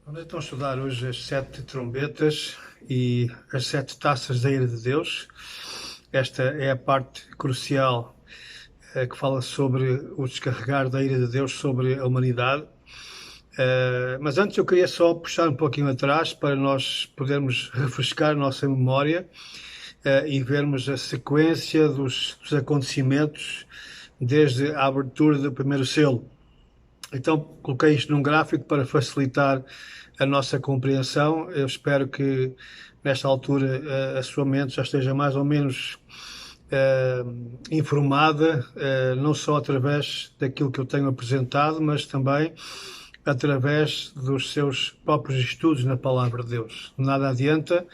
Vamos então estudar hoje as 7 trombetas e as 7 taças da ira de Deus. Esta é a parte crucial que fala sobre o descarregar da ira de Deus sobre a humanidade. Mas antes eu queria só puxar um pouquinho atrás para nós podermos refrescar a nossa memória e vermos a sequência dos acontecimentos desde a abertura do primeiro selo. Então coloquei isto num gráfico para facilitar a nossa compreensão. Eu espero que nesta altura a sua mente já esteja mais ou menos informada, não só através daquilo que eu tenho apresentado, mas também através dos seus próprios estudos na Palavra de Deus. Nada adianta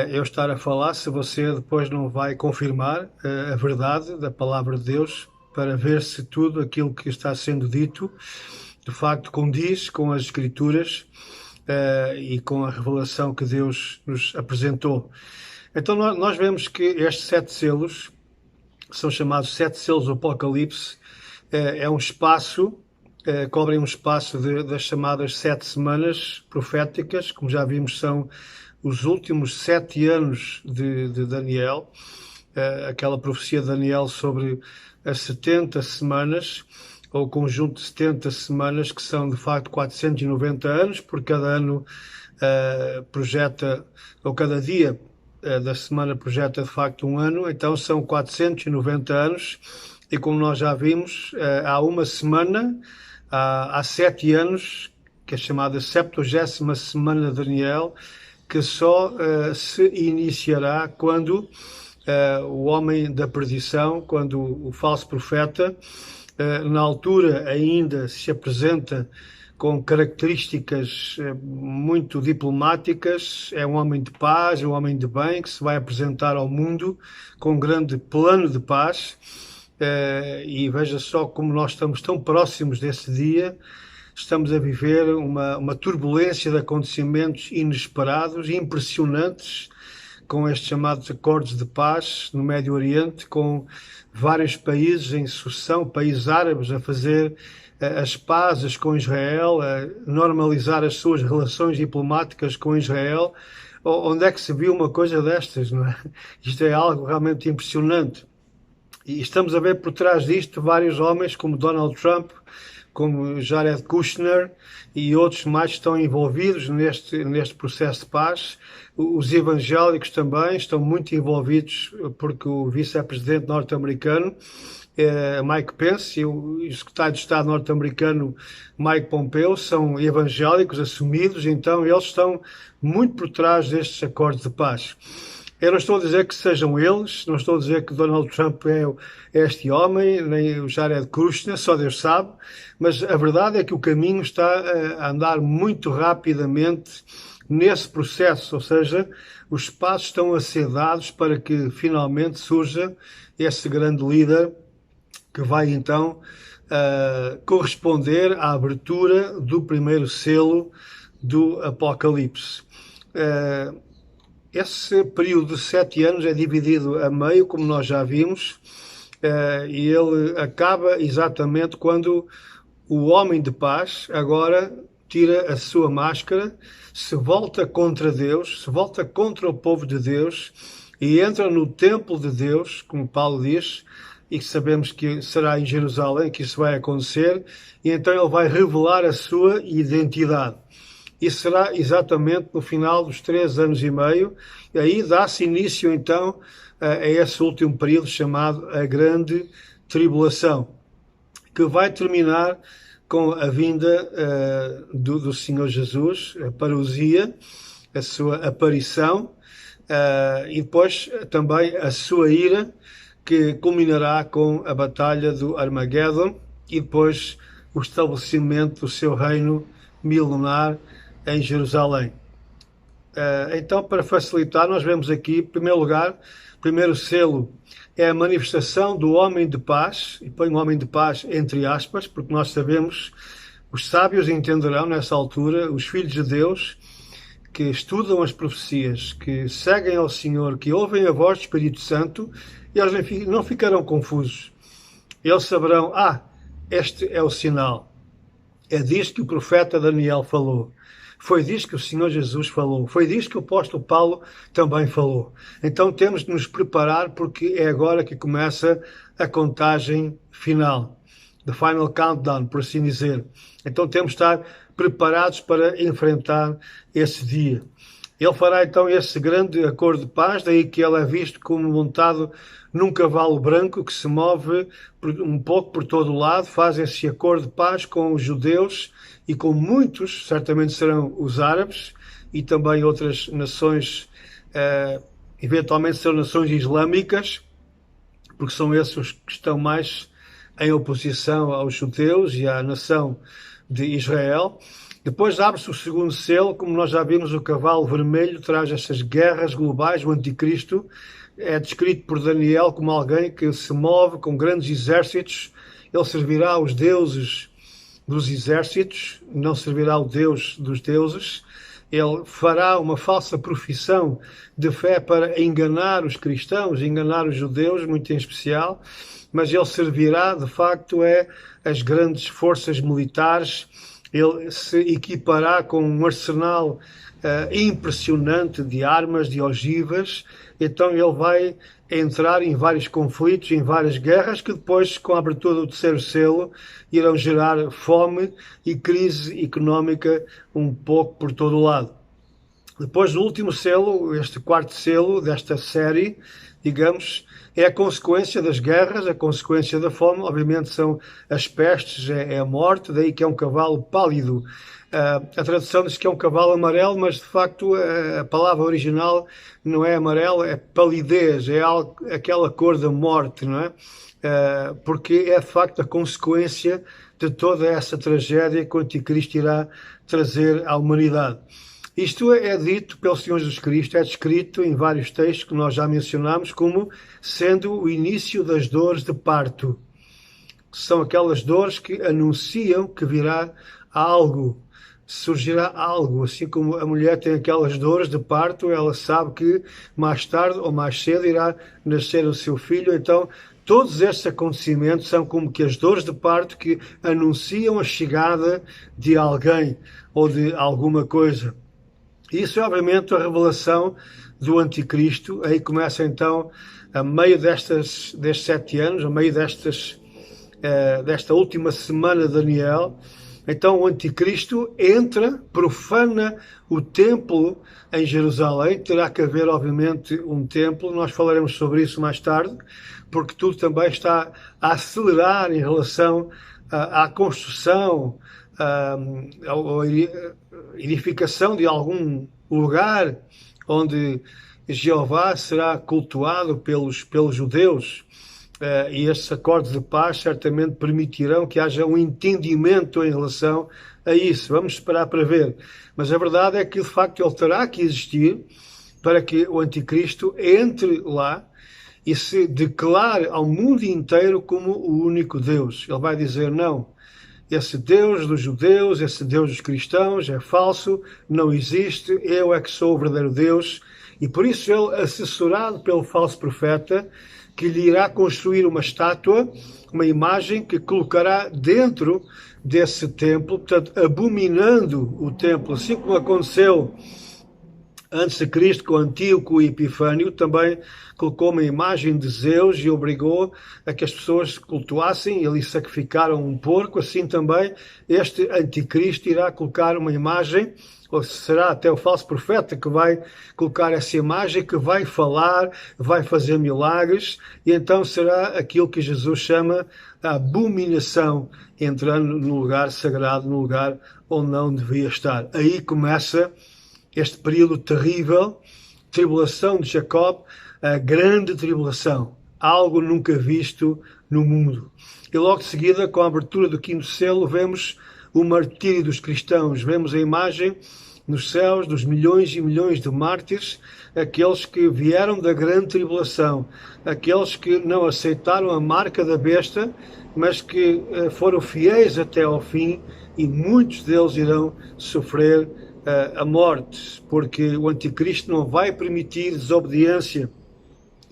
eu estar a falar se você depois não vai confirmar a verdade da Palavra de Deus para ver se tudo aquilo que está sendo dito de facto condiz com as Escrituras e com a revelação que Deus nos apresentou. Então nós vemos que estes 7 selos, são chamados 7 selos do Apocalipse, é um espaço, cobrem um espaço das chamadas 7 semanas proféticas, como já vimos são os últimos 7 anos de Daniel, aquela profecia de Daniel sobre as 70 semanas, ou o conjunto de 70 semanas, que são de facto 490 anos, porque cada ano projeta, ou cada dia da semana projeta de facto um ano, então são 490 anos, e como nós já vimos, há uma semana, há 7 anos, que é chamada 70ª semana de Daniel, que só se iniciará quando o homem da perdição, quando o falso profeta, na altura ainda se apresenta com características muito diplomáticas, é um homem de paz, é um homem de bem, que se vai apresentar ao mundo com um grande plano de paz, e veja só como nós estamos tão próximos desse dia. Estamos a viver uma turbulência de acontecimentos inesperados e impressionantes, com estes chamados acordos de paz no Médio Oriente, com vários países em sucessão, países árabes a fazer as pazes com Israel, a normalizar as suas relações diplomáticas com Israel. Onde é que se viu uma coisa destas, não é? Isto é algo realmente impressionante. E estamos a ver por trás disto vários homens como Donald Trump, como Jared Kushner e outros mais que estão envolvidos neste processo de paz. Os evangélicos também estão muito envolvidos, porque o vice-presidente norte-americano, Mike Pence, e o secretário de Estado norte-americano, Mike Pompeo, são evangélicos assumidos, então eles estão muito por trás destes acordos de paz. Eu não estou a dizer que sejam eles, não estou a dizer que Donald Trump é este homem, nem o Jared Kushner, só Deus sabe, mas a verdade é que o caminho está a andar muito rapidamente nesse processo, ou seja, os passos estão a ser dados para que finalmente surja esse grande líder que vai então corresponder à abertura do primeiro selo do Apocalipse. Esse período de 7 anos é dividido a meio, como nós já vimos, e ele acaba exatamente quando o homem de paz agora tira a sua máscara, se volta contra Deus, se volta contra o povo de Deus e entra no templo de Deus, como Paulo diz, e sabemos que será em Jerusalém que isso vai acontecer, e então ele vai revelar a sua identidade. E será exatamente no final dos 3 anos e meio, e aí dá-se início então a esse último período chamado a Grande Tribulação, que vai terminar com a vinda do Senhor Jesus, a parousia, a sua aparição, e depois também a sua ira, que culminará com a batalha do Armagedon e depois o estabelecimento do seu reino milenar em Jerusalém. Então, para facilitar, nós vemos aqui, em primeiro lugar, o primeiro selo é a manifestação do homem de paz, e põe o homem de paz entre aspas, porque nós sabemos, os sábios entenderão nessa altura, os filhos de Deus, que estudam as profecias, que seguem ao Senhor, que ouvem a voz do Espírito Santo, e eles não ficarão confusos. Eles saberão, este é o sinal. É disto que o profeta Daniel falou. Foi disso que o Senhor Jesus falou. Foi disso que o apóstolo Paulo também falou. Então temos de nos preparar, porque é agora que começa a contagem final. The final countdown, por assim dizer. Então temos de estar preparados para enfrentar esse dia. Ele fará então esse grande acordo de paz, daí que ele é visto como montado num cavalo branco que se move um pouco por todo o lado, faz esse acordo de paz com os judeus e com muitos, certamente serão os árabes e também outras nações, eventualmente serão nações islâmicas, porque são esses os que estão mais em oposição aos judeus e à nação de Israel. Depois abre-se o segundo selo, como nós já vimos, o cavalo vermelho traz estas guerras globais, o anticristo. É descrito por Daniel como alguém que se move com grandes exércitos. Ele servirá aos deuses dos exércitos, não servirá ao Deus dos deuses. Ele fará uma falsa profissão de fé para enganar os cristãos, enganar os judeus, muito em especial, mas ele servirá, de facto, as grandes forças militares. Ele se equipará com um arsenal impressionante de armas, de ogivas. Então ele vai entrar em vários conflitos, em várias guerras, que depois, com a abertura do terceiro selo, irão gerar fome e crise económica um pouco por todo o lado. Depois do último selo, este quarto selo desta série, digamos, é a consequência das guerras, a consequência da fome. Obviamente são as pestes, é a morte, daí que é um cavalo pálido. A tradução diz que é um cavalo amarelo, mas de facto a palavra original não é amarelo, é palidez, é aquela cor da morte, não é? Porque é de facto a consequência de toda essa tragédia que o Anticristo irá trazer à humanidade. Isto é dito pelo Senhor Jesus Cristo, é descrito em vários textos que nós já mencionamos como sendo o início das dores de parto. São aquelas dores que anunciam que virá algo, surgirá algo. Assim como a mulher tem aquelas dores de parto, ela sabe que mais tarde ou mais cedo irá nascer o seu filho. Então, todos estes acontecimentos são como que as dores de parto que anunciam a chegada de alguém ou de alguma coisa. Isso é, obviamente, a revelação do Anticristo. Aí começa, então, a meio destes 7 anos, a meio desta última semana de Daniel. Então, o Anticristo entra, profana o templo em Jerusalém. Terá que haver, obviamente, um templo. Nós falaremos sobre isso mais tarde, porque tudo também está a acelerar em relação à construção, à edificação de algum lugar onde Jeová será cultuado pelos judeus. E estes acordos de paz certamente permitirão que haja um entendimento em relação a isso. Vamos esperar para ver. Mas a verdade é que, de facto, ele terá que existir para que o Anticristo entre lá e se declare ao mundo inteiro como o único Deus. Ele vai dizer: não, esse Deus dos judeus, esse Deus dos cristãos é falso, não existe, eu é que sou o verdadeiro Deus. E por isso ele, assessorado pelo falso profeta, que lhe irá construir uma estátua, uma imagem que colocará dentro desse templo, portanto, abominando o templo, assim como aconteceu antes de Cristo com Antíoco e Epifânio. Também colocou uma imagem de Zeus e obrigou a que as pessoas cultuassem, e ali sacrificaram um porco. Assim também este Anticristo irá colocar uma imagem, ou será até o falso profeta que vai colocar essa imagem, que vai falar, vai fazer milagres, e então será aquilo que Jesus chama a abominação, entrando no lugar sagrado, no lugar onde não devia estar. Aí começa este período terrível, tribulação de Jacob, a grande tribulação, algo nunca visto no mundo. E logo de seguida, com a abertura do quinto selo, vemos o martírio dos cristãos, vemos a imagem nos céus dos milhões e milhões de mártires, aqueles que vieram da grande tribulação, aqueles que não aceitaram a marca da besta, mas que foram fiéis até ao fim, e muitos deles irão sofrer a morte, porque o Anticristo não vai permitir desobediência.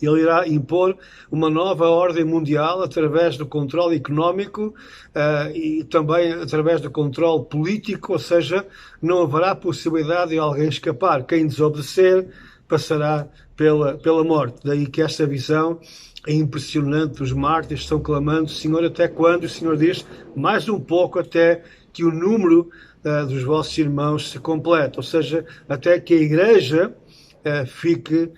Ele irá impor uma nova ordem mundial através do controle económico e também através do controle político, ou seja, não haverá possibilidade de alguém escapar. Quem desobedecer passará pela morte. Daí que esta visão é impressionante. Os mártires estão clamando: Senhor, até quando? O Senhor diz: mais um pouco, até que o número dos vossos irmãos se complete, ou seja, até que a igreja fique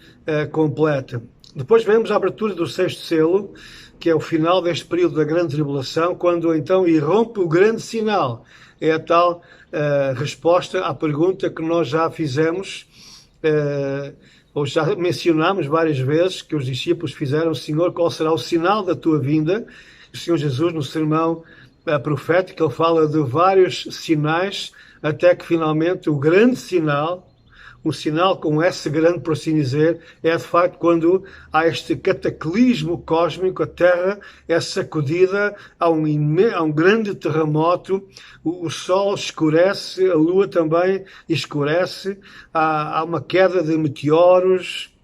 completa. Depois vemos a abertura do 6º selo, que é o final deste período da grande tribulação, quando então irrompe o grande sinal. É a tal resposta à pergunta que nós já fizemos, ou já mencionámos várias vezes, que os discípulos fizeram: Senhor, qual será o sinal da tua vinda? O Senhor Jesus, no sermão profético, ele fala de vários sinais, até que finalmente o grande sinal, um sinal com S grande, por assim dizer, é de facto quando há este cataclismo cósmico, a Terra é sacudida, há um grande terremoto, o Sol escurece, a Lua também escurece, há uma queda de meteoros,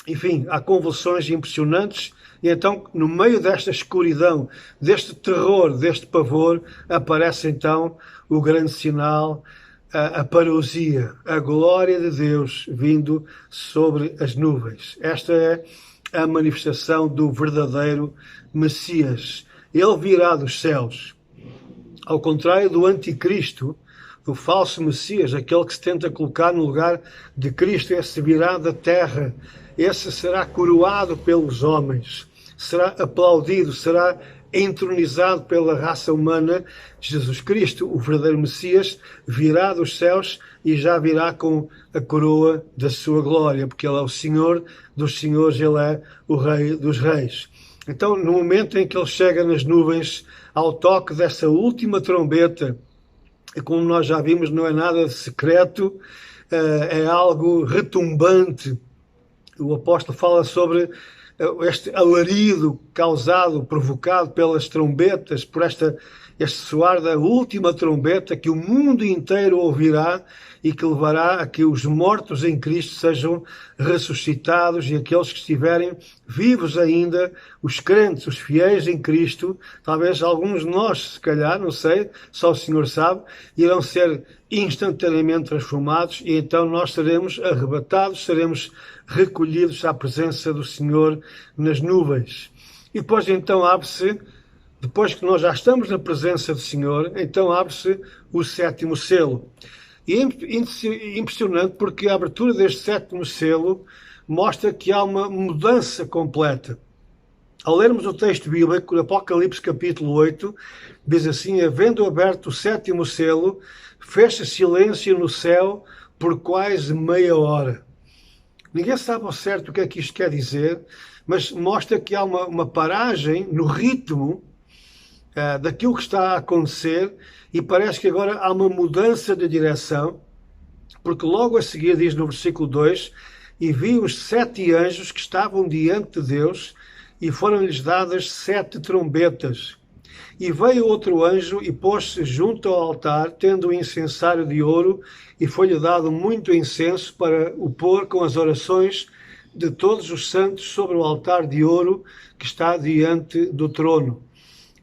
enfim, há convulsões impressionantes. E então, no meio desta escuridão, deste terror, deste pavor, aparece então o grande sinal, a parousia, a glória de Deus vindo sobre as nuvens. Esta é a manifestação do verdadeiro Messias. Ele virá dos céus. Ao contrário do anticristo, do falso Messias, aquele que se tenta colocar no lugar de Cristo, esse virá da terra, esse será coroado pelos homens, será aplaudido, será entronizado pela raça humana. Jesus Cristo, o verdadeiro Messias, virá dos céus e já virá com a coroa da sua glória, porque Ele é o Senhor dos senhores, Ele é o Rei dos reis. Então, no momento em que Ele chega nas nuvens, ao toque dessa última trombeta, e como nós já vimos, não é nada de secreto, é algo retumbante. O apóstolo fala sobre este alarido causado, provocado pelas trombetas, por este soar da última trombeta que o mundo inteiro ouvirá e que levará a que os mortos em Cristo sejam ressuscitados e aqueles que estiverem vivos ainda, os crentes, os fiéis em Cristo, talvez alguns de nós, se calhar, não sei, só o Senhor sabe, irão ser instantaneamente transformados e então nós seremos arrebatados, seremos recolhidos à presença do Senhor nas nuvens. E depois então abre-se, depois que nós já estamos na presença do Senhor, então abre-se o 7º selo. E é impressionante porque a abertura deste 7º selo mostra que há uma mudança completa. Ao lermos o texto bíblico, no Apocalipse capítulo 8, diz assim: havendo aberto o 7º selo, fez-se silêncio no céu por quase meia hora. Ninguém sabe ao certo o que é que isto quer dizer, mas mostra que há uma paragem no ritmo daquilo que está a acontecer e parece que agora há uma mudança de direção, porque logo a seguir diz no versículo 2: e vi os 7 anjos que estavam diante de Deus e foram-lhes dadas 7 trombetas. E veio outro anjo e pôs-se junto ao altar, tendo um incensário de ouro, e foi-lhe dado muito incenso para o pôr com as orações de todos os santos sobre o altar de ouro que está diante do trono.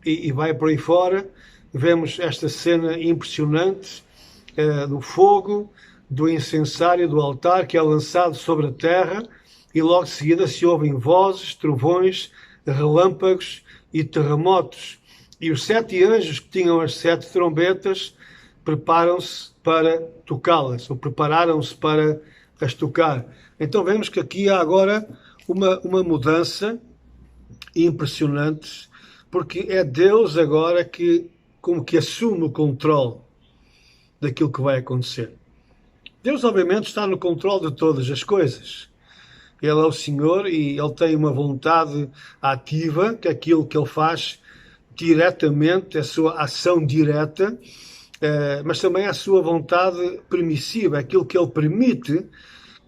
E vai por aí fora, vemos esta cena impressionante do fogo, do incensário do altar que é lançado sobre a terra, e logo de seguida se ouvem vozes, trovões, relâmpagos e terremotos. E os 7 anjos que tinham as 7 trombetas preparam-se para tocá-las, ou prepararam-se para as tocar. Então vemos que aqui há agora uma mudança impressionante, porque é Deus agora que como que assume o controle daquilo que vai acontecer. Deus obviamente está no controle de todas as coisas. Ele é o Senhor e Ele tem uma vontade ativa, que é aquilo que Ele faz diretamente, a sua ação direta, mas também a sua vontade permissiva, aquilo que Ele permite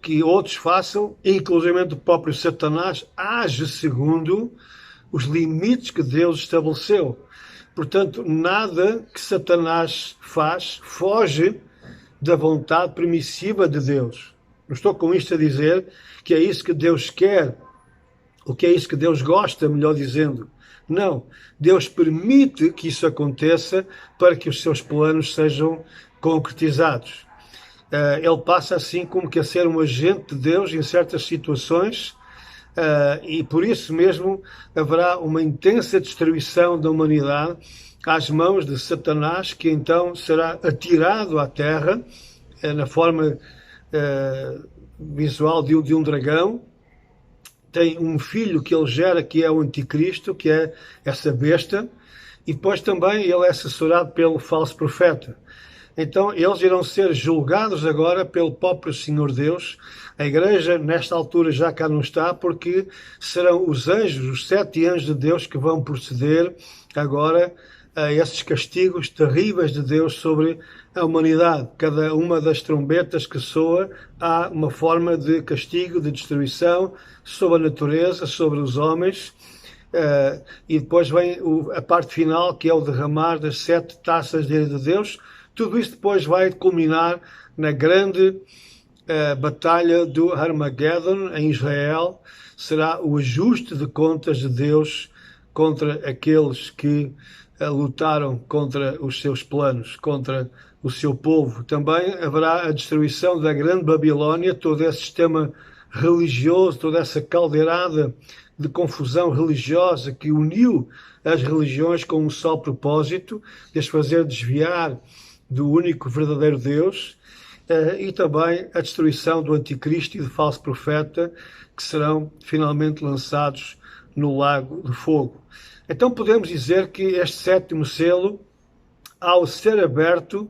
que outros façam, inclusive o próprio Satanás age segundo os limites que Deus estabeleceu. Portanto, nada que Satanás faz foge da vontade permissiva de Deus. Não estou com isto a dizer que é isso que Deus quer O que é isso que Deus gosta, melhor dizendo? Não, Deus permite que isso aconteça para que os seus planos sejam concretizados. Ele passa assim como que a ser um agente de Deus em certas situações, e por isso mesmo haverá uma intensa destruição da humanidade às mãos de Satanás, que então será atirado à terra na forma visual de um dragão. Tem um filho que ele gera, que é o anticristo, que é essa besta, e depois também ele é assessorado pelo falso profeta. Então eles irão ser julgados agora pelo próprio Senhor Deus. A igreja nesta altura já cá não está, porque serão os anjos, os 7 anjos de Deus, que vão proceder agora a esses castigos terríveis de Deus sobre a humanidade. Cada uma das trombetas que soa há uma forma de castigo, de destruição sobre a natureza, sobre os homens. E depois vem a parte final, que é o derramar das 7 taças de ira de Deus. Tudo isso depois vai culminar na grande batalha do Armageddon em Israel. Será o ajuste de contas de Deus contra aqueles que lutaram contra os seus planos, contra o seu povo. Também haverá a destruição da grande Babilónia, todo esse sistema religioso, toda essa caldeirada de confusão religiosa que uniu as religiões com um só propósito, de as fazer desviar do único verdadeiro Deus, e também a destruição do anticristo e do falso profeta, que serão finalmente lançados no lago de fogo. Então podemos dizer que este 7º selo, ao ser aberto,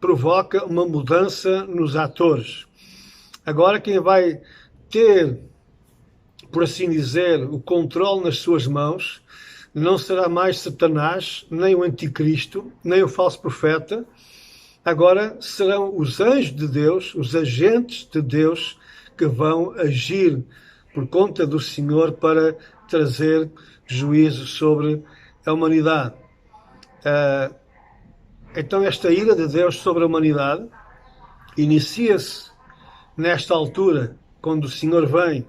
provoca uma mudança nos atores. Agora quem vai ter, por assim dizer, o controle nas suas mãos, não será mais Satanás, nem o anticristo, nem o falso profeta. Agora serão os anjos de Deus, os agentes de Deus, que vão agir por conta do Senhor para trazer juízo sobre a humanidade. Então esta ira de Deus sobre a humanidade inicia-se nesta altura, quando o Senhor vem,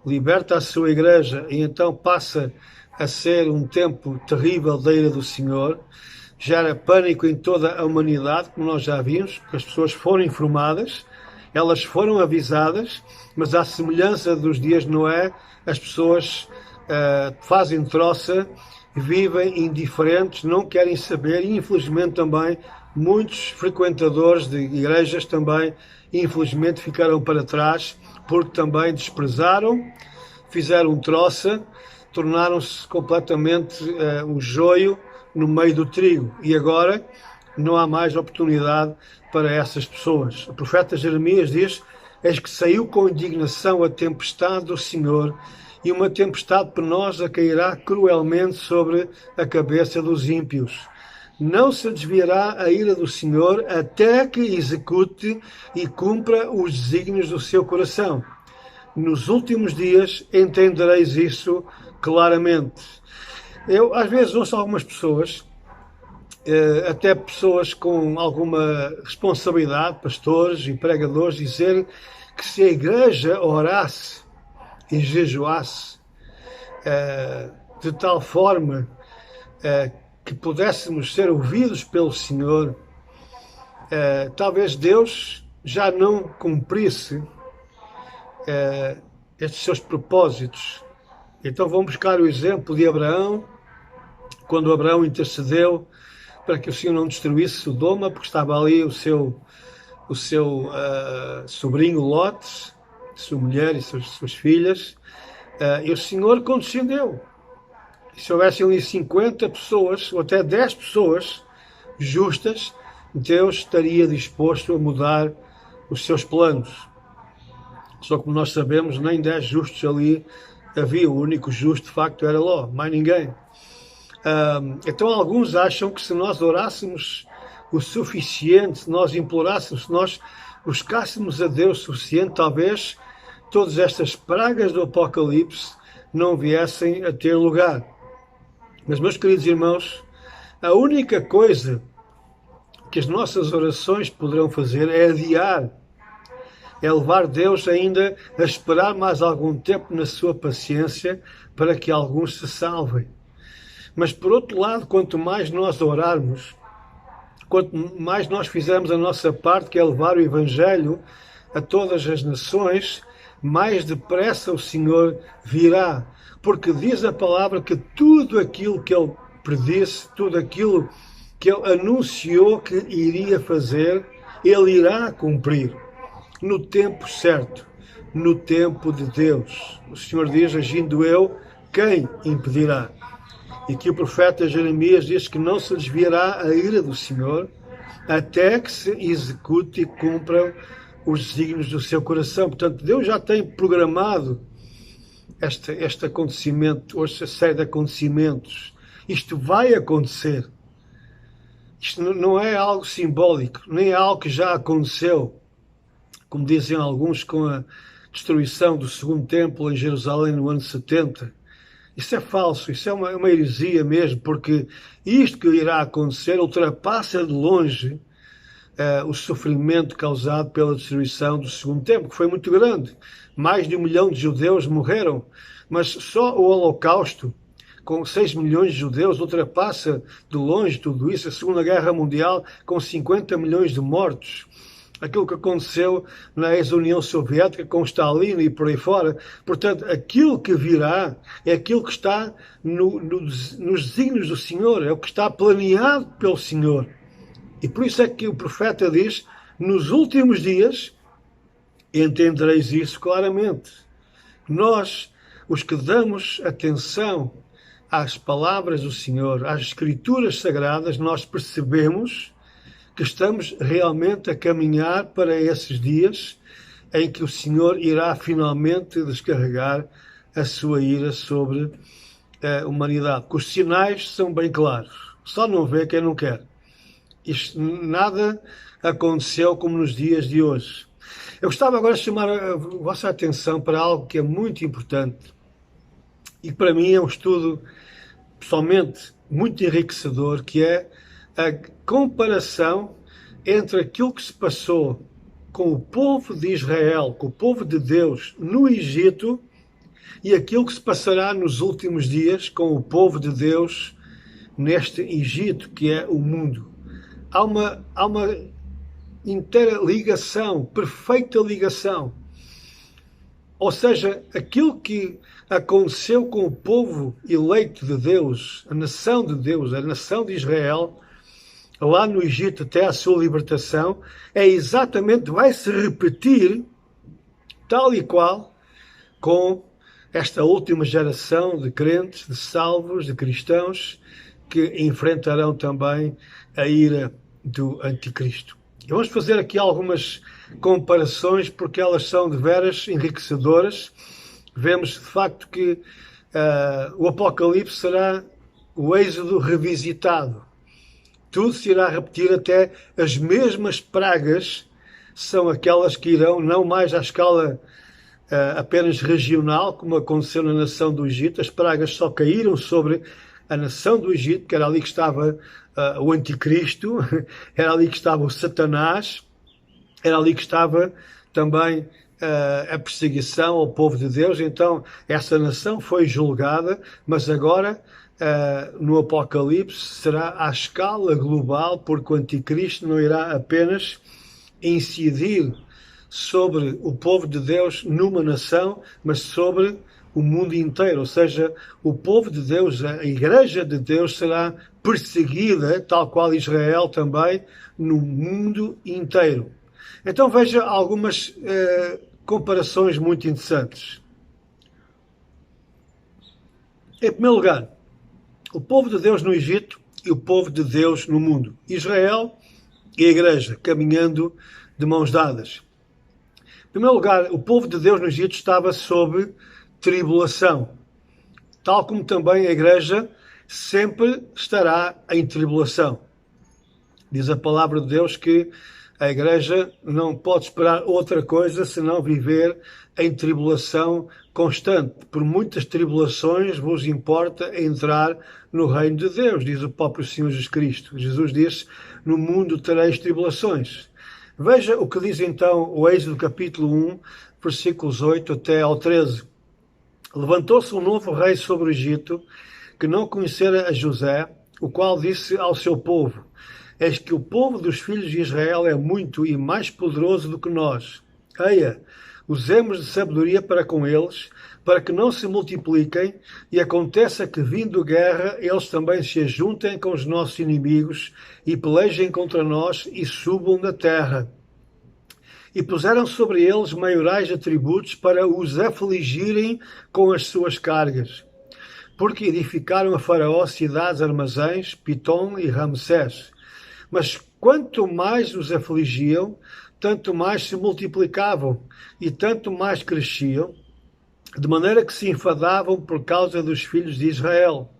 liberta a sua igreja e então passa a ser um tempo terrível da ira do Senhor. Gera pânico em toda a humanidade, como nós já vimos, porque as pessoas foram informadas, elas foram avisadas, mas à semelhança dos dias de Noé, as pessoas fazem troça, vivem indiferentes, não querem saber, e infelizmente também muitos frequentadores de igrejas também, infelizmente, ficaram para trás, porque também desprezaram, fizeram troça, tornaram-se completamente o joio no meio do trigo, e agora não há mais oportunidade para essas pessoas. O profeta Jeremias diz: eis que saiu com indignação a tempestade do Senhor, e uma tempestade penosa cairá cruelmente sobre a cabeça dos ímpios. Não se desviará a ira do Senhor até que execute e cumpra os desígnios do seu coração. Nos últimos dias entendereis isso claramente. Eu, às vezes, ouço algumas pessoas, até pessoas com alguma responsabilidade, pastores e pregadores, dizerem que se a igreja orasse e jejuasse de tal forma que pudéssemos ser ouvidos pelo Senhor, talvez Deus já não cumprisse estes seus propósitos. Então vamos buscar o exemplo de Abraão, quando Abraão intercedeu para que o Senhor não destruísse Sodoma, porque estava ali o seu sobrinho Lot, sua mulher e suas filhas, e o Senhor condescendeu. E se houvessem ali 50 pessoas, ou até 10 pessoas justas, Deus estaria disposto a mudar os seus planos. Só que, como nós sabemos, nem 10 justos ali havia. O único justo, de facto, era Ló, mais ninguém. Então alguns acham que se nós orássemos o suficiente, se nós implorássemos, se nós buscássemos a Deus o suficiente, talvez todas estas pragas do Apocalipse não viessem a ter lugar. Mas, meus queridos irmãos, a única coisa que as nossas orações poderão fazer é adiar É levar Deus ainda a esperar mais algum tempo na sua paciência para que alguns se salvem. Mas, por outro lado, quanto mais nós orarmos, quanto mais nós fizermos a nossa parte, que é levar o Evangelho a todas as nações, mais depressa o Senhor virá. Porque diz a palavra que tudo aquilo que Ele predisse, tudo aquilo que Ele anunciou que iria fazer, Ele irá cumprir no tempo certo, no tempo de Deus. O Senhor diz, agindo eu, quem impedirá? E que o profeta Jeremias diz que não se desviará a ira do Senhor até que se execute e cumpra os desígnios do seu coração. Portanto, Deus já tem programado este acontecimento, esta série de acontecimentos. Isto vai acontecer. Isto não é algo simbólico, nem é algo que já aconteceu, como dizem alguns, com a destruição do segundo templo em Jerusalém no ano 70. Isso é falso, isso é uma heresia mesmo, porque isto que irá acontecer ultrapassa de longe o sofrimento causado pela destruição do segundo templo, que foi muito grande. Mais de 1 milhão de judeus morreram, mas só o Holocausto, com 6 milhões de judeus, ultrapassa de longe tudo isso. A Segunda Guerra Mundial, com 50 milhões de mortos. Aquilo que aconteceu na ex-União Soviética com Stalin e por aí fora. Portanto, aquilo que virá é aquilo que está nos desígnios do Senhor, é o que está planeado pelo Senhor. E por isso é que o profeta diz, nos últimos dias, entendereis isso claramente. Nós, os que damos atenção às palavras do Senhor, às Escrituras Sagradas, nós percebemos que estamos realmente a caminhar para esses dias em que o Senhor irá finalmente descarregar a sua ira sobre a humanidade. Porque os sinais são bem claros. Só não vê quem não quer. Isto, nada aconteceu como nos dias de hoje. Eu gostava agora de chamar a vossa atenção para algo que é muito importante e que para mim é um estudo pessoalmente muito enriquecedor, que é a comparação entre aquilo que se passou com o povo de Israel, com o povo de Deus no Egito, e aquilo que se passará nos últimos dias com o povo de Deus neste Egito, que é o mundo. Há uma inteira ligação, perfeita ligação. Ou seja, aquilo que aconteceu com o povo eleito de Deus, a nação de Deus, a nação de Israel, lá no Egito até a sua libertação, vai se repetir tal e qual com esta última geração de crentes, de salvos, de cristãos, que enfrentarão também a ira do anticristo. E vamos fazer aqui algumas comparações, porque elas são de veras enriquecedoras. Vemos, de facto, que o Apocalipse será o Êxodo revisitado. Tudo se irá repetir, até as mesmas pragas são aquelas que irão, não mais à escala apenas regional, como aconteceu na nação do Egito. As pragas só caíram sobre a nação do Egito, que era ali que estava o anticristo, era ali que estava o Satanás, era ali que estava também a perseguição ao povo de Deus. Então essa nação foi julgada, mas agora no Apocalipse será à escala global, porque o anticristo não irá apenas incidir sobre o povo de Deus numa nação, mas sobre o mundo inteiro. Ou seja, o povo de Deus, a Igreja de Deus, será perseguida, tal qual Israel também, no mundo inteiro. Então veja algumas comparações muito interessantes. Em primeiro lugar, o povo de Deus no Egito e o povo de Deus no mundo. Israel e a Igreja, caminhando de mãos dadas. Em primeiro lugar, o povo de Deus no Egito estava sob tribulação, tal como também a Igreja sempre estará em tribulação. Diz a palavra de Deus que a Igreja não pode esperar outra coisa senão viver em tribulação constante. Por muitas tribulações vos importa entrar no reino de Deus, diz o próprio Senhor Jesus Cristo. Jesus disse, no mundo tereis tribulações. Veja o que diz então o Êxodo capítulo 1, versículos 8 até ao 13. Levantou-se um novo rei sobre o Egito, que não conhecera a José, o qual disse ao seu povo: Eis que o povo dos filhos de Israel é muito e mais poderoso do que nós. Eia, usemos de sabedoria para com eles, para que não se multipliquem, e aconteça que, vindo guerra, eles também se ajuntem com os nossos inimigos, e pelejem contra nós, e subam da terra. E puseram sobre eles maiorais atributos para os afligirem com as suas cargas. Porque edificaram a Faraó cidades armazéns, Pitom e Ramsés. Mas quanto mais os afligiam, tanto mais se multiplicavam e tanto mais cresciam, de maneira que se enfadavam por causa dos filhos de Israel.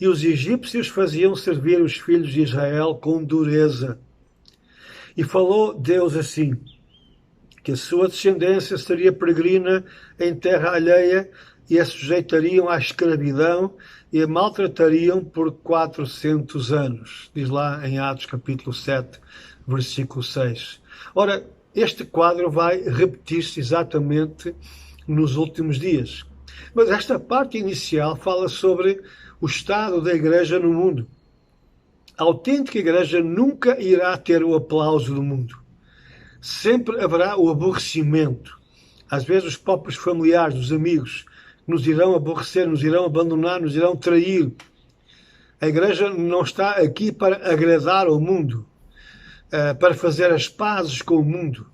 E os egípcios faziam servir os filhos de Israel com dureza. E falou Deus assim, que a sua descendência seria peregrina em terra alheia e a sujeitariam à escravidão e a maltratariam por 400 anos. Diz lá em Atos capítulo 7, versículo 6. Ora, este quadro vai repetir-se exatamente nos últimos dias. Mas esta parte inicial fala sobre o estado da Igreja no mundo. A autêntica Igreja nunca irá ter o aplauso do mundo. Sempre haverá o aborrecimento. Às vezes os próprios familiares, os amigos, nos irão aborrecer, nos irão abandonar, nos irão trair. A Igreja não está aqui para agradar ao mundo, para fazer as pazes com o mundo.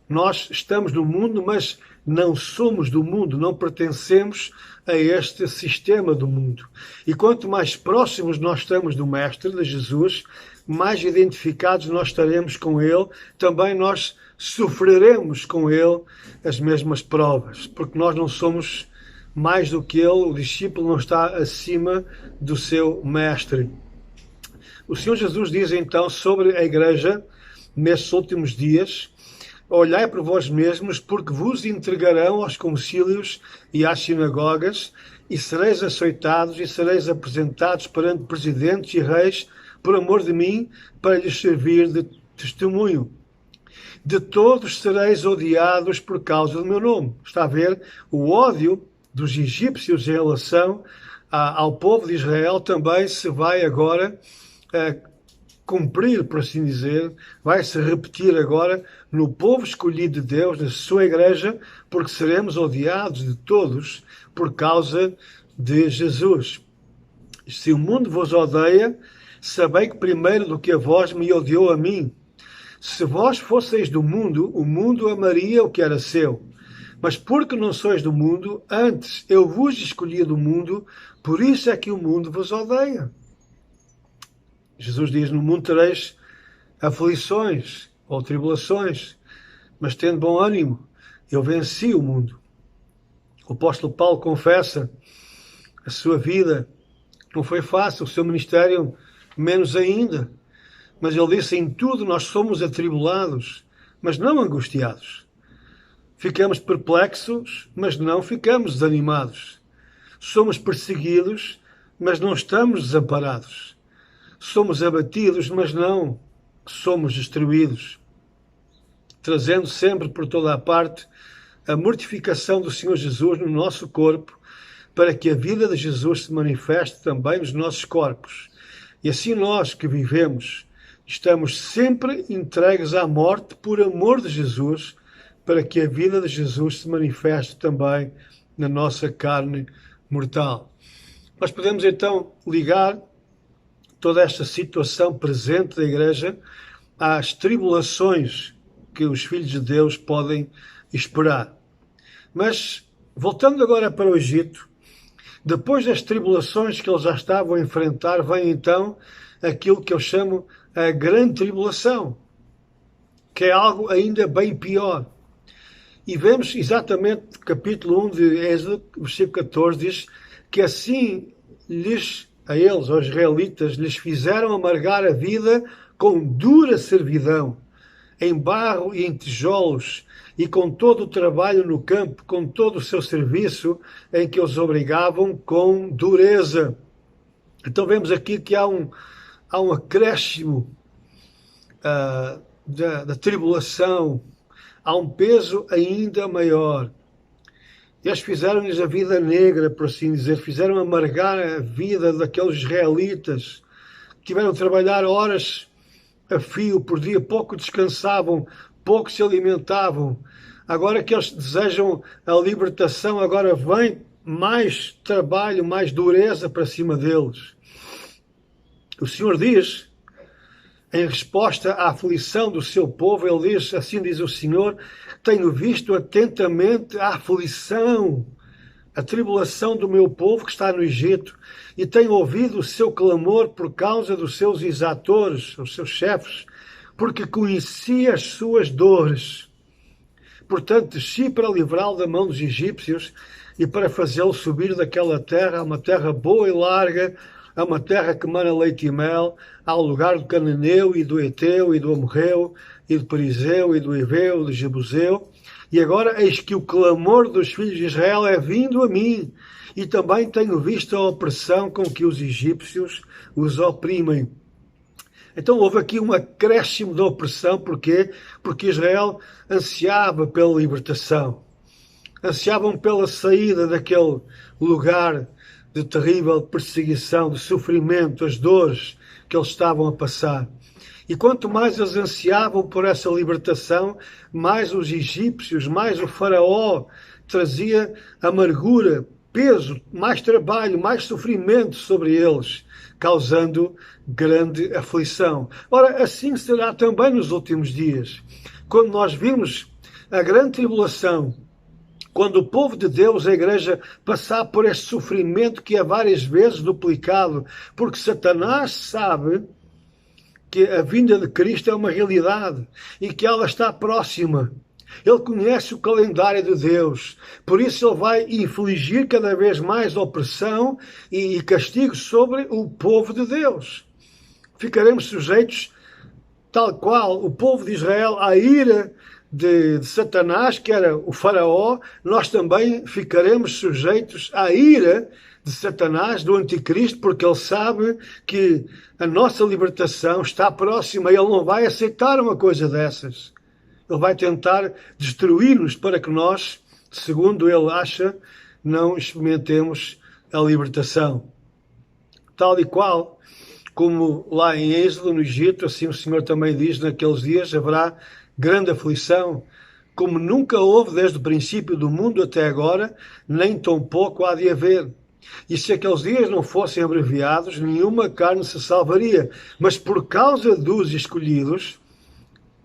Nós estamos no mundo, mas não somos do mundo, não pertencemos a este sistema do mundo. E quanto mais próximos nós estamos do Mestre, de Jesus, mais identificados nós estaremos com Ele, também nós sofreremos com Ele as mesmas provas, porque nós não somos mais do que Ele, o discípulo não está acima do seu Mestre. O Senhor Jesus diz então sobre a Igreja, nesses últimos dias: Olhai por vós mesmos, porque vos entregarão aos concílios e às sinagogas, e sereis açoitados e sereis apresentados perante presidentes e reis, por amor de mim, para lhes servir de testemunho. De todos sereis odiados por causa do meu nome. Está a ver? O ódio dos egípcios em relação ao povo de Israel também se vai agora cumprir, por assim dizer, vai-se repetir agora no povo escolhido de Deus, na sua Igreja, porque seremos odiados de todos por causa de Jesus. Se o mundo vos odeia, sabei que primeiro do que a vós me odiou a mim. Se vós fosseis do mundo, o mundo amaria o que era seu. Mas porque não sois do mundo, antes eu vos escolhi do mundo, por isso é que o mundo vos odeia. Jesus diz: no mundo tereis aflições ou tribulações, mas tendo bom ânimo, eu venci o mundo. O apóstolo Paulo confessa a sua vida não foi fácil, o seu ministério menos ainda, mas ele disse: em tudo nós somos atribulados, mas não angustiados. Ficamos perplexos, mas não ficamos desanimados. Somos perseguidos, mas não estamos desamparados. Somos abatidos, mas não somos destruídos. Trazendo sempre por toda a parte a mortificação do Senhor Jesus no nosso corpo, para que a vida de Jesus se manifeste também nos nossos corpos. E assim nós que vivemos, estamos sempre entregues à morte por amor de Jesus, para que a vida de Jesus se manifeste também na nossa carne mortal. Nós podemos então ligar toda esta situação presente da Igreja às tribulações que os filhos de Deus podem esperar. Mas, voltando agora para o Egito, depois das tribulações que eles já estavam a enfrentar, vem então aquilo que eu chamo a grande tribulação, que é algo ainda bem pior. E vemos exatamente no capítulo 1 de Êxodo, versículo 14, diz que assim a eles, aos israelitas, lhes fizeram amargar a vida com dura servidão, em barro e em tijolos, e com todo o trabalho no campo, com todo o seu serviço, em que os obrigavam com dureza. Então vemos aqui que há um acréscimo da tribulação, há um peso ainda maior. Eles fizeram-lhes a vida negra, por assim dizer, fizeram amargar a vida daqueles israelitas, que tiveram de trabalhar horas a fio por dia, pouco descansavam, pouco se alimentavam. Agora que eles desejam a libertação, agora vem mais trabalho, mais dureza para cima deles. O Senhor diz, em resposta à aflição do seu povo, ele diz, assim diz o Senhor, tenho visto atentamente a aflição, a tribulação do meu povo que está no Egito, e tenho ouvido o seu clamor por causa dos seus exatores, os seus chefes, porque conheci as suas dores. Portanto, desci para livrá-lo da mão dos egípcios e para fazê-lo subir daquela terra, a uma terra boa e larga, a uma terra que mana leite e mel, ao lugar do cananeu e do eteu e do amorreu e do perizeu e do heveu e do jebuseu. E agora eis que o clamor dos filhos de Israel é vindo a mim, e também tenho visto a opressão com que os egípcios os oprimem. Então houve aqui um acréscimo de opressão, porquê? Porque Israel ansiava pela libertação, ansiavam pela saída daquele lugar de terrível perseguição, de sofrimento, as dores que eles estavam a passar. E quanto mais eles ansiavam por essa libertação, mais os egípcios, mais o faraó trazia amargura, peso, mais trabalho, mais sofrimento sobre eles, causando grande aflição. Ora, assim será também nos últimos dias. Quando nós vimos a grande tribulação, quando o povo de Deus, a igreja, passar por este sofrimento que é várias vezes duplicado, porque Satanás sabe que a vinda de Cristo é uma realidade e que ela está próxima. Ele conhece o calendário de Deus, por isso ele vai infligir cada vez mais opressão e castigo sobre o povo de Deus. Ficaremos sujeitos, tal qual o povo de Israel, à ira de Satanás, que era o faraó, nós também ficaremos sujeitos à ira de Satanás, do anticristo, porque ele sabe que a nossa libertação está próxima e ele não vai aceitar uma coisa dessas. Ele vai tentar destruir-nos para que nós, segundo ele acha, não experimentemos a libertação. Tal e qual como lá em Êxodo, no Egito, assim o Senhor também diz, naqueles dias haverá grande aflição, como nunca houve desde o princípio do mundo até agora, nem tampouco há de haver. E se aqueles dias não fossem abreviados, nenhuma carne se salvaria. Mas por causa dos escolhidos,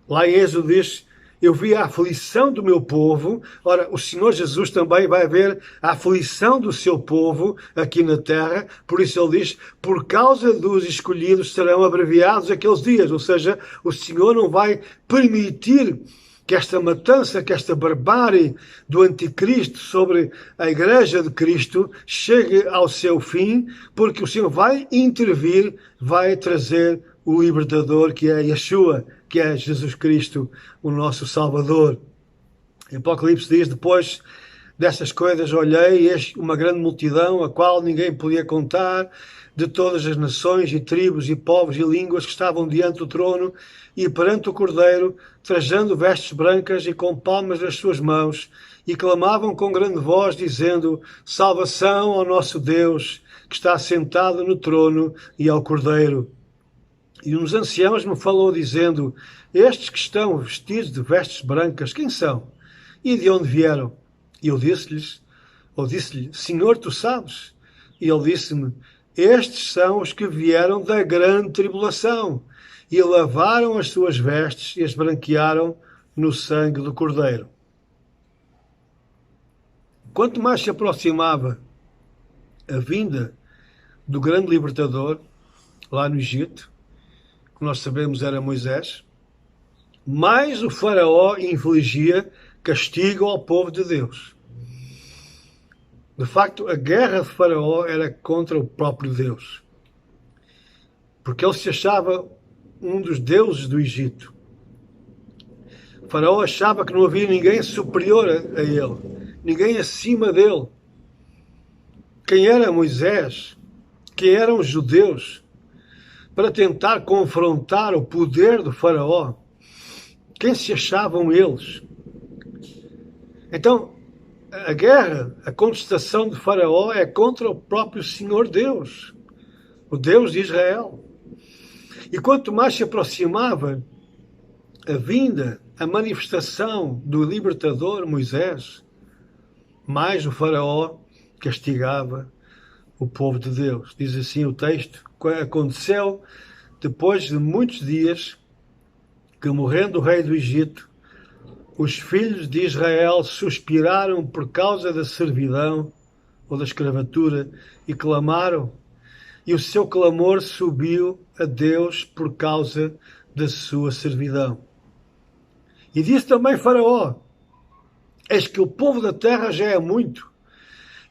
lá em Êxodo diz, eu vi a aflição do meu povo. Ora, o Senhor Jesus também vai ver a aflição do seu povo aqui na terra. Por isso ele diz, por causa dos escolhidos serão abreviados aqueles dias. Ou seja, o Senhor não vai permitir que esta matança, que esta barbárie do anticristo sobre a igreja de Cristo chegue ao seu fim, porque o Senhor vai intervir, vai trazer o libertador, que é Yeshua, que é Jesus Cristo, o nosso Salvador. Em Apocalipse diz, depois dessas coisas olhei, e eis uma grande multidão, a qual ninguém podia contar, de todas as nações e tribos e povos e línguas que estavam diante do trono e perante o Cordeiro, trajando vestes brancas e com palmas nas suas mãos, e clamavam com grande voz, dizendo, salvação ao nosso Deus, que está sentado no trono, e ao Cordeiro. E uns anciãos me falou dizendo, estes que estão vestidos de vestes brancas, quem são? E de onde vieram? E eu disse-lhe, Senhor, tu sabes? E ele disse-me, estes são os que vieram da grande tribulação, e lavaram as suas vestes e as branquearam no sangue do Cordeiro. Quanto mais se aproximava a vinda do grande libertador, lá no Egito, que nós sabemos era Moisés, mais o faraó infligia castigo ao povo de Deus. De facto, a guerra de faraó era contra o próprio Deus, porque ele se achava um dos deuses do Egito. O faraó achava que não havia ninguém superior a ele, ninguém acima dele. Quem era Moisés? Quem eram os judeus? Para tentar confrontar o poder do faraó. Quem se achavam eles? Então, a guerra, a contestação de Faraó é contra o próprio Senhor Deus, o Deus de Israel. E quanto mais se aproximava a vinda, a manifestação do libertador Moisés, mais o Faraó castigava o povo de Deus. Diz assim o texto: aconteceu depois de muitos dias que, morrendo o rei do Egito, os filhos de Israel suspiraram por causa da servidão ou da escravatura e clamaram, e o seu clamor subiu a Deus por causa da sua servidão. E disse também Faraó: eis que o povo da terra já é muito,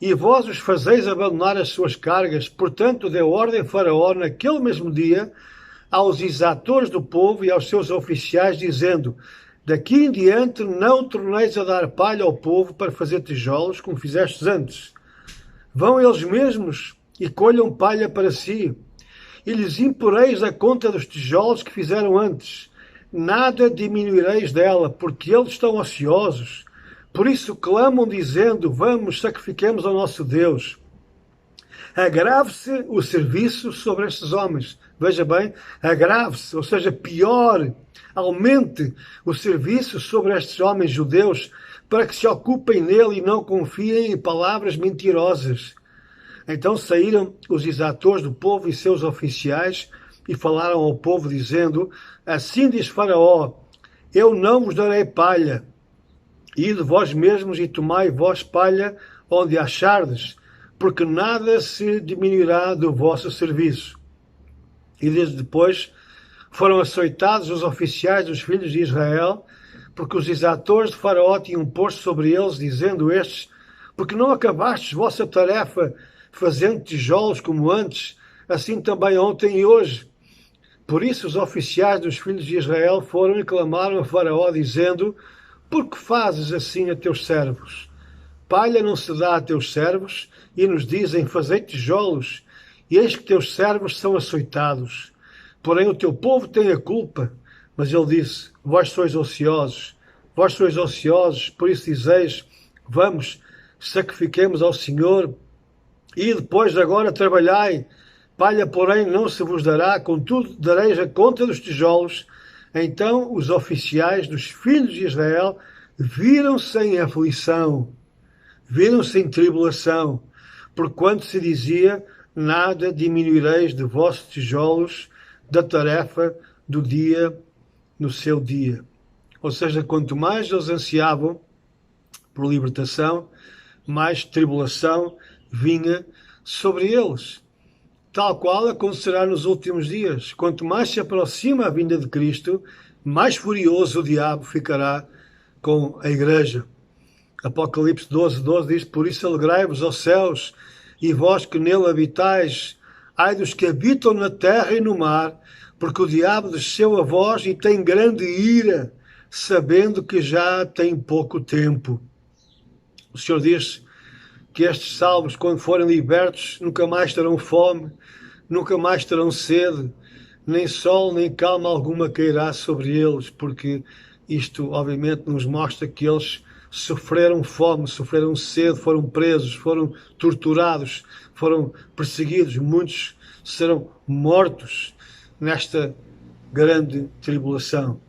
e vós os fazeis abandonar as suas cargas. Portanto, deu ordem Faraó naquele mesmo dia aos exatores do povo e aos seus oficiais, dizendo: daqui em diante não torneis a dar palha ao povo para fazer tijolos, como fizestes antes. Vão eles mesmos e colham palha para si, e lhes imporeis a conta dos tijolos que fizeram antes. Nada diminuireis dela, porque eles estão ociosos. Por isso clamam, dizendo: vamos, sacrifiquemos ao nosso Deus. Agrave-se o serviço sobre estes homens. Veja bem, agrave-se, ou seja, piore, aumente o serviço sobre estes homens judeus, para que se ocupem nele e não confiem em palavras mentirosas. Então saíram os exatores do povo e seus oficiais e falaram ao povo, dizendo: assim diz Faraó: eu não vos darei palha. Ide vós mesmos e tomai vós palha onde achardes, porque nada se diminuirá do vosso serviço. E desde depois foram açoitados os oficiais dos filhos de Israel, porque os exatores de Faraó tinham posto sobre eles, dizendo estes: porque não acabastes vossa tarefa fazendo tijolos como antes, assim também ontem e hoje. Por isso os oficiais dos filhos de Israel foram e clamaram a Faraó, dizendo: por que fazes assim a teus servos? Palha não se dá a teus servos, e nos dizem: fazei tijolos, e eis que teus servos são açoitados. Porém o teu povo tem a culpa. Mas ele disse: vós sois ociosos, por isso dizeis: vamos, sacrifiquemos ao Senhor, e depois de agora trabalhai. Palha, porém, não se vos dará, contudo dareis a conta dos tijolos. Então os oficiais dos filhos de Israel viram-se em aflição, viram-se em tribulação, porquanto se dizia: nada diminuireis de vossos tijolos da tarefa do dia no seu dia. Ou seja, quanto mais eles ansiavam por libertação, mais tribulação vinha sobre eles. Tal qual acontecerá nos últimos dias. Quanto mais se aproxima a vinda de Cristo, mais furioso o diabo ficará com a igreja. Apocalipse 12:12 diz: por isso alegrai-vos, ó céus, e vós que nele habitais, ai dos que habitam na terra e no mar, porque o diabo desceu a vós e tem grande ira, sabendo que já tem pouco tempo. O Senhor diz que estes salvos, quando forem libertos, nunca mais terão fome, nunca mais terão sede, nem sol, nem calma alguma cairá sobre eles, porque isto, obviamente, nos mostra que eles sofreram fome, sofreram sede, foram presos, foram torturados, foram perseguidos, muitos serão mortos nesta grande tribulação.